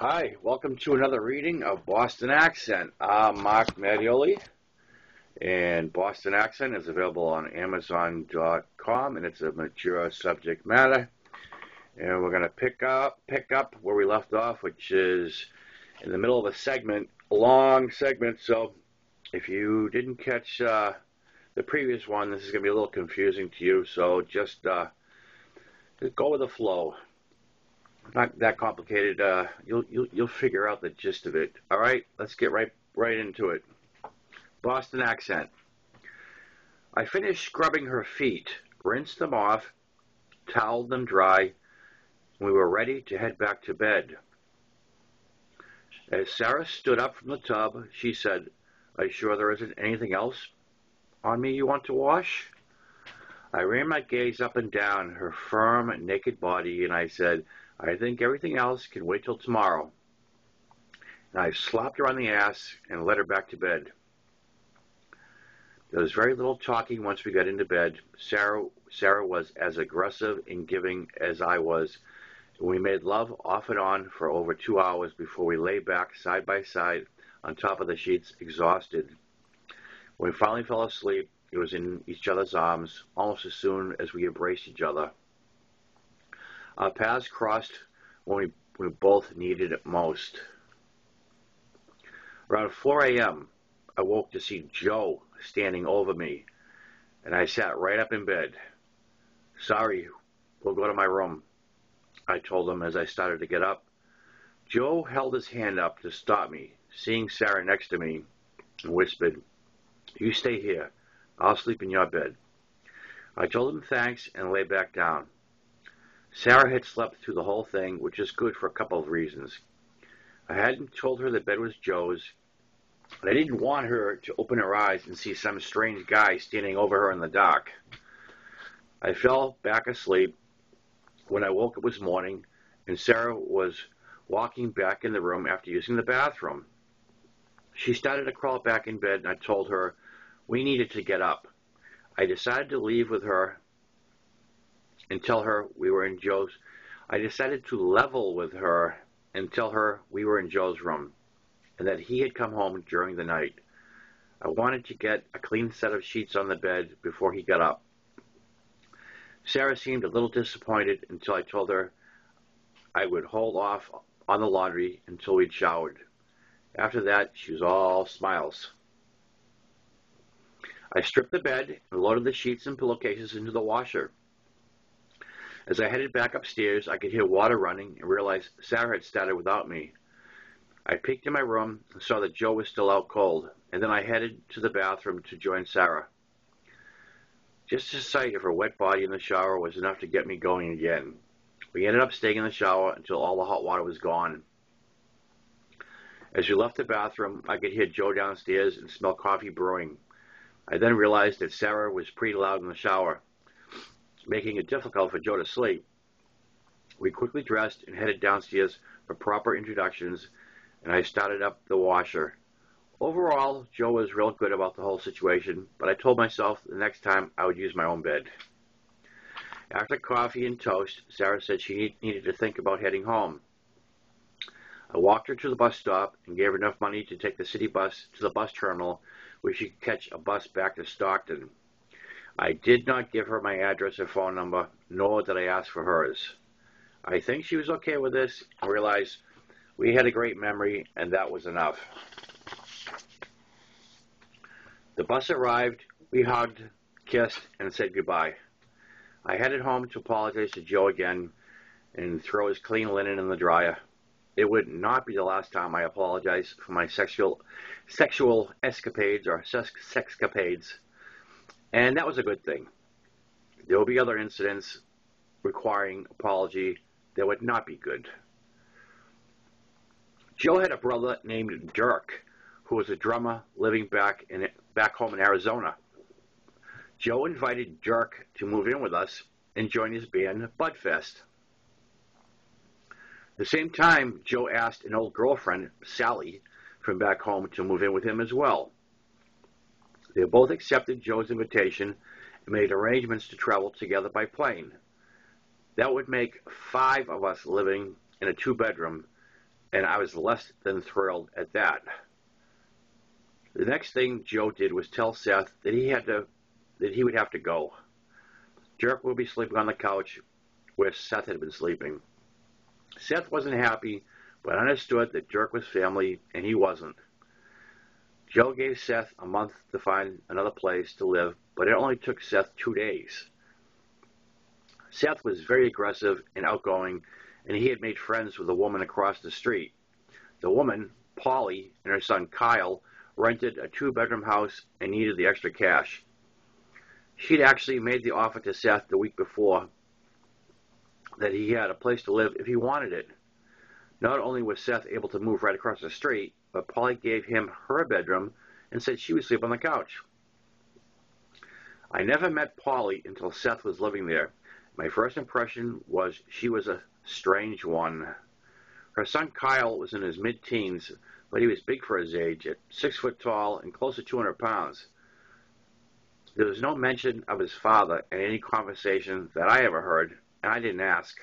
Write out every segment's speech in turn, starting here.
Hi, welcome to another reading of Boston Accent. I'm Mark Mattioli, and Boston Accent is available on Amazon.com, and it's a mature subject matter. And we're going to pick up where we left off, which is in the middle of a segment, a long segment. So if you didn't catch the previous one, this is going to be a little confusing to you. So just go with the flow. Not that complicated. You'll figure out the gist of it. All right, let's get right into it. Boston Accent. I finished scrubbing her feet, rinsed them off, toweled them dry, and we were ready to head back to bed. As Sarah stood up from the tub, she said, "Are you sure there isn't anything else on me you want to wash?" I ran my gaze up and down her firm, naked body, and I said, "I think everything else can wait till tomorrow." And I slapped her on the ass and led her back to bed. There was very little talking once we got into bed. Sarah was as aggressive in giving as I was. We made love off and on for over 2 hours before we lay back side by side on top of the sheets, exhausted. When we finally fell asleep, it was in each other's arms almost as soon as we embraced each other. Our paths crossed when we both needed it most. Around 4 a.m., I woke to see Joe standing over me, and I sat right up in bed. "Sorry, we'll go to my room," I told him as I started to get up. Joe held his hand up to stop me, seeing Sarah next to me, and whispered, "You stay here. I'll sleep in your bed." I told him thanks and lay back down. Sarah had slept through the whole thing, which is good for a couple of reasons. I hadn't told her the bed was Joe's, and I didn't want her to open her eyes and see some strange guy standing over her in the dark. I fell back asleep. When I woke, it was morning, and Sarah was walking back in the room after using the bathroom. She started to crawl back in bed, and I told her we needed to get up. I decided to leave with her and tell her we were in Joe's. I decided to level with her and tell her we were in Joe's room and that he had come home during the night. I wanted to get a clean set of sheets on the bed before he got up. Sarah seemed a little disappointed until I told her I would hold off on the laundry until we'd showered. After that, she was all smiles. I stripped the bed and loaded the sheets and pillowcases into the washer. As I headed back upstairs, I could hear water running and realized Sarah had started without me. I peeked in my room and saw that Joe was still out cold, and then I headed to the bathroom to join Sarah. Just the sight of her wet body in the shower was enough to get me going again. We ended up staying in the shower until all the hot water was gone. As we left the bathroom, I could hear Joe downstairs and smell coffee brewing. I then realized that Sarah was pretty loud in the shower, making it difficult for Joe to sleep. We quickly dressed and headed downstairs for proper introductions, and I started up the washer. Overall, Joe was real good about the whole situation, but I told myself the next time I would use my own bed. After coffee and toast, Sarah said she needed to think about heading home. I walked her to the bus stop and gave her enough money to take the city bus to the bus terminal where she could catch a bus back to Stockton. I did not give her my address or phone number, nor did I ask for hers. I think she was okay with this and realized we had a great memory, and that was enough. The bus arrived, we hugged, kissed, and said goodbye. I headed home to apologize to Joe again and throw his clean linen in the dryer. It would not be the last time I apologized for my sexual escapades or sexcapades. And that was a good thing. There will be other incidents requiring apology that would not be good. Joe had a brother named Dirk, who was a drummer living back home in Arizona. Joe invited Dirk to move in with us and join his band, Budfest. At the same time, Joe asked an old girlfriend, Sally, from back home to move in with him as well. They both accepted Joe's invitation and made arrangements to travel together by plane. That would make 5 of us living in a 2-bedroom, and I was less than thrilled at that. The next thing Joe did was tell Seth that he would have to go. Dirk would be sleeping on the couch where Seth had been sleeping. Seth wasn't happy, but understood that Dirk was family, and he wasn't. Joe gave Seth a month to find another place to live, but it only took Seth 2 days. Seth was very aggressive and outgoing, and he had made friends with a woman across the street. The woman, Polly, and her son Kyle rented a 2-bedroom house and needed the extra cash. She'd actually made the offer to Seth the week before that he had a place to live if he wanted it. Not only was Seth able to move right across the street, but Polly gave him her bedroom and said she would sleep on the couch. I never met Polly until Seth was living there. My first impression was she was a strange one. Her son Kyle was in his mid-teens, but he was big for his age, at 6 foot tall and close to 200 pounds. There was no mention of his father in any conversation that I ever heard, and I didn't ask.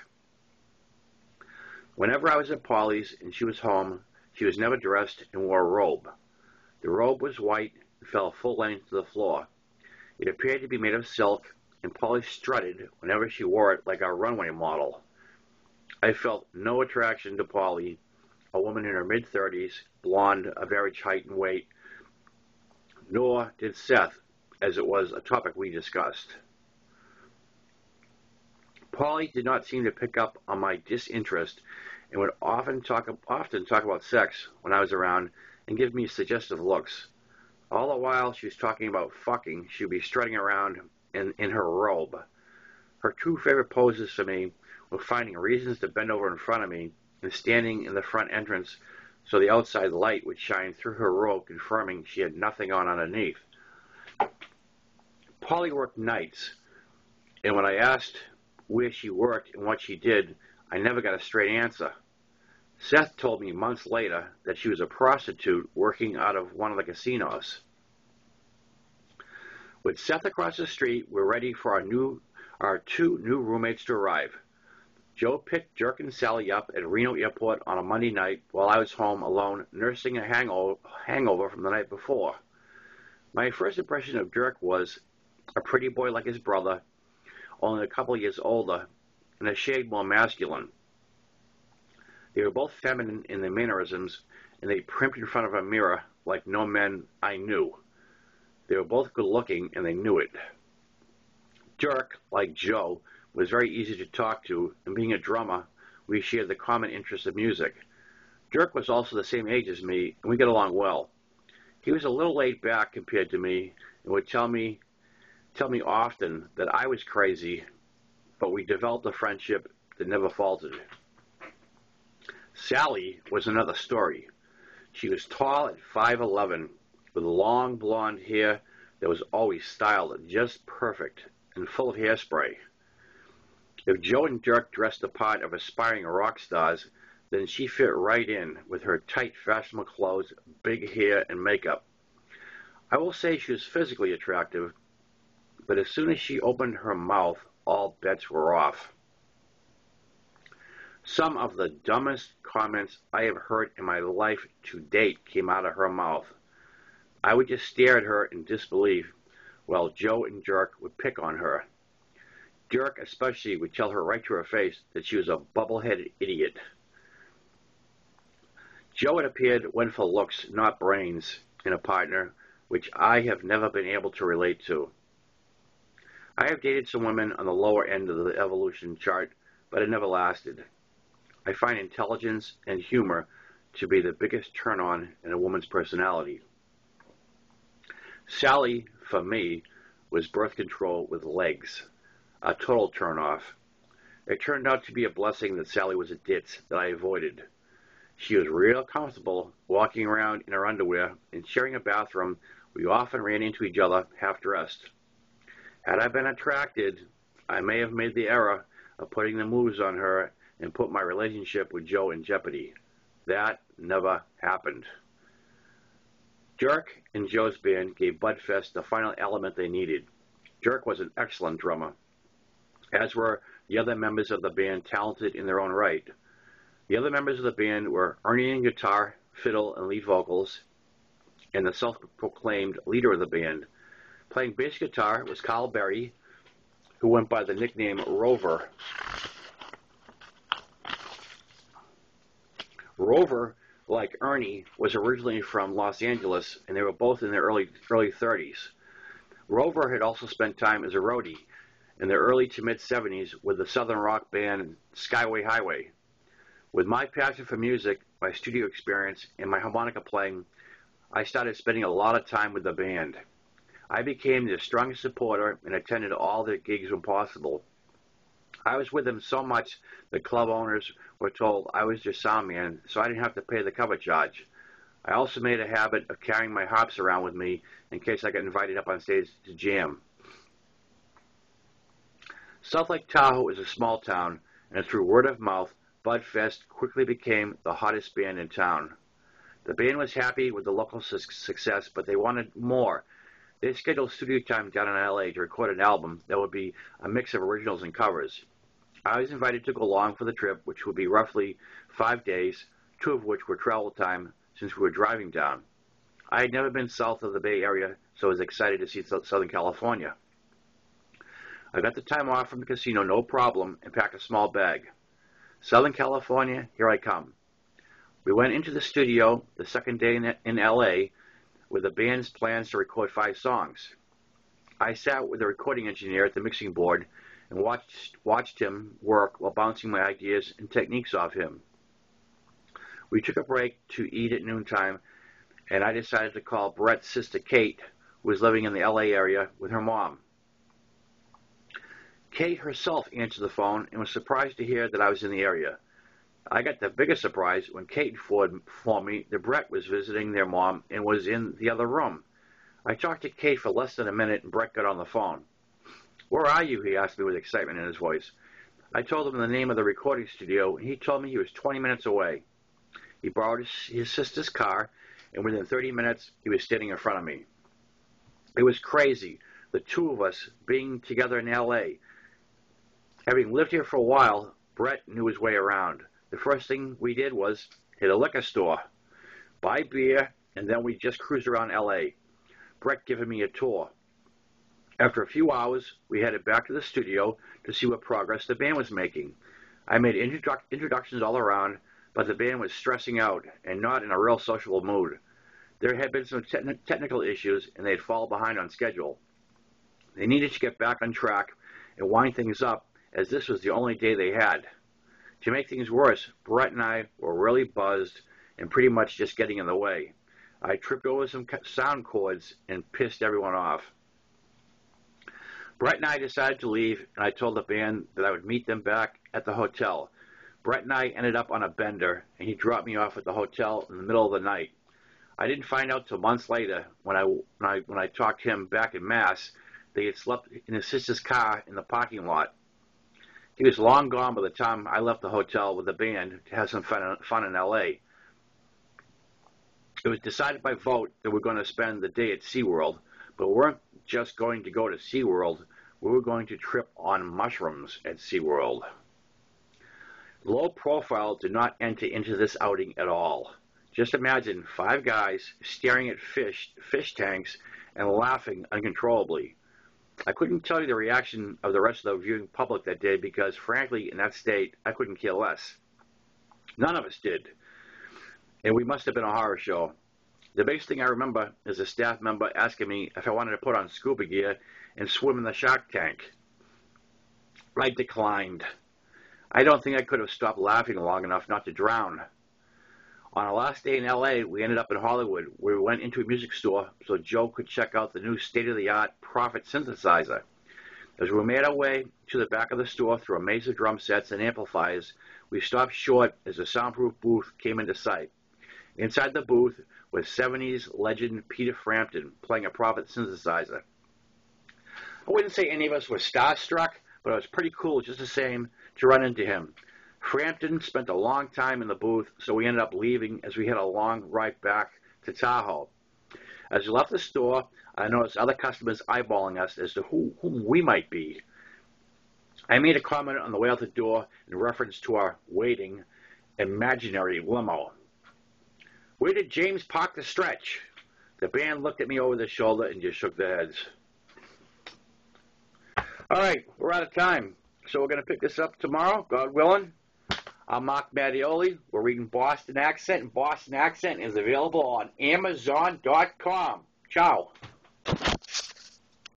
Whenever I was at Polly's and she was home, she was never dressed and wore a robe. The robe was white and fell full length to the floor. It appeared to be made of silk, and Polly strutted whenever she wore it like a runway model. I felt no attraction to Polly, a woman in her mid-30s, blonde, of average height and weight, nor did Seth, as it was a topic we discussed. Polly did not seem to pick up on my disinterest and would often talk about sex when I was around and give me suggestive looks. All the while she was talking about fucking, she would be strutting around in her robe. Her 2 favorite poses for me were finding reasons to bend over in front of me and standing in the front entrance so the outside light would shine through her robe, confirming she had nothing on underneath. Polly worked nights, and when I asked where she worked and what she did, I never got a straight answer. Seth told me months later that she was a prostitute working out of one of the casinos. With Seth across the street, we're ready for our 2 new roommates to arrive. Joe picked Dirk and Sally up at Reno Airport on a Monday night while I was home alone, nursing a hangover from the night before. My first impression of Dirk was a pretty boy like his brother, only a couple years older, and a shade more masculine. They were both feminine in their mannerisms, and they primped in front of a mirror like no men I knew. They were both good-looking, and they knew it. Dirk, like Joe, was very easy to talk to, and being a drummer, we shared the common interest of music. Dirk was also the same age as me, and we got along well. He was a little laid back compared to me, and would tell me often that I was crazy, but we developed a friendship that never faltered. Sally was another story. She was tall at 5'11", with long blonde hair that was always styled just perfect and full of hairspray. If Joe and Dirk dressed the part of aspiring rock stars, then she fit right in with her tight, fashionable clothes, big hair, and makeup. I will say she was physically attractive, but as soon as she opened her mouth, all bets were off. Some of the dumbest comments I have heard in my life to date came out of her mouth. I would just stare at her in disbelief, while Joe and Dirk would pick on her. Dirk especially would tell her right to her face that she was a bubble-headed idiot. Joe, it appeared, went for looks, not brains, in a partner, which I have never been able to relate to. I have dated some women on the lower end of the evolution chart, but it never lasted. I find intelligence and humor to be the biggest turn-on in a woman's personality. Sally, for me, was birth control with legs, a total turn-off. It turned out to be a blessing that Sally was a ditz that I avoided. She was real comfortable walking around in her underwear and sharing a bathroom. We often ran into each other half-dressed. Had I been attracted, I may have made the error of putting the moves on her and put my relationship with Joe in jeopardy. That never happened. Dirk and Joe's band gave Budfest the final element they needed. Dirk was an excellent drummer, as were the other members of the band, talented in their own right. The other members of the band were Ernie on guitar, fiddle, and lead vocals, and the self-proclaimed leader of the band. Playing bass guitar was Carl Berry, who went by the nickname Rover. Rover, like Ernie, was originally from Los Angeles, and they were both in their early 30s. Rover had also spent time as a roadie in the early to mid-70s with the southern rock band Skyway Highway. With my passion for music, my studio experience, and my harmonica playing, I started spending a lot of time with the band. I became their strongest supporter and attended all their gigs when possible. I was with them so much that club owners were told I was their sound man, so I didn't have to pay the cover charge. I also made a habit of carrying my harps around with me in case I got invited up on stage to jam. South Lake Tahoe is a small town, and through word of mouth, Budfest quickly became the hottest band in town. The band was happy with the local success, but they wanted more. They scheduled studio time down in LA to record an album that would be a mix of originals and covers. I was invited to go along for the trip, which would be roughly 5 days, 2 of which were travel time since we were driving down. I had never been south of the Bay Area, so I was excited to see Southern California. I got the time off from the casino, no problem, and packed a small bag. Southern California, here I come. We went into the studio the second day in LA with the band's plans to record 5 songs. I sat with the recording engineer at the mixing board and watched him work while bouncing my ideas and techniques off him. We took a break to eat at noontime, and I decided to call Brett's sister Kate, who was living in the LA area with her mom. Kate herself answered the phone and was surprised to hear that I was in the area. I got the biggest surprise when Kate informed me that Brett was visiting their mom and was in the other room. I talked to Kate for less than a minute and Brett got on the phone. "Where are you?" he asked me with excitement in his voice. I told him the name of the recording studio, and he told me he was 20 minutes away. He borrowed his sister's car, and within 30 minutes, he was standing in front of me. It was crazy, the two of us being together in LA. Having lived here for a while, Brett knew his way around. The first thing we did was hit a liquor store, buy beer, and then we just cruised around LA. Brett giving me a tour. After a few hours, we headed back to the studio to see what progress the band was making. I made introductions all around, but the band was stressing out and not in a real sociable mood. There had been some technical issues, and they had fallen behind on schedule. They needed to get back on track and wind things up, as this was the only day they had. To make things worse, Brett and I were really buzzed and pretty much just getting in the way. I tripped over some sound cords and pissed everyone off. Brett and I decided to leave, and I told the band that I would meet them back at the hotel. Brett and I ended up on a bender, and he dropped me off at the hotel in the middle of the night. I didn't find out till months later when I talked to him back in Mass that he had slept in his sister's car in the parking lot. He was long gone by the time I left the hotel with the band to have some fun in LA. It was decided by vote that we were going to spend the day at SeaWorld, but we weren't just going to go to SeaWorld, we were going to trip on mushrooms at SeaWorld. Low profile did not enter into this outing at all. Just imagine 5 guys staring at fish tanks and laughing uncontrollably. I couldn't tell you the reaction of the rest of the viewing public that day because, frankly, in that state, I couldn't care less. None of us did. And we must have been a horror show. The biggest thing I remember is a staff member asking me if I wanted to put on scuba gear and swim in the shark tank. I declined. I don't think I could have stopped laughing long enough not to drown. On our last day in LA, we ended up in Hollywood, where we went into a music store so Joe could check out the new state-of-the-art Prophet synthesizer. As we made our way to the back of the store through a maze of drum sets and amplifiers, we stopped short as the soundproof booth came into sight. Inside the booth was 70s legend Peter Frampton playing a Prophet synthesizer. I wouldn't say any of us were starstruck, but it was pretty cool just the same to run into him. Frampton spent a long time in the booth, so we ended up leaving as we had a long ride back to Tahoe. As we left the store, I noticed other customers eyeballing us as to whom we might be. I made a comment on the way out the door in reference to our waiting, imaginary limo. Where did James park the stretch? The band looked at me over the shoulder and just shook their heads. All right, we're out of time. So we're going to pick this up tomorrow, God willing. I'm Mark Mattioli. We're reading Boston Accent, and Boston Accent is available on Amazon.com. Ciao.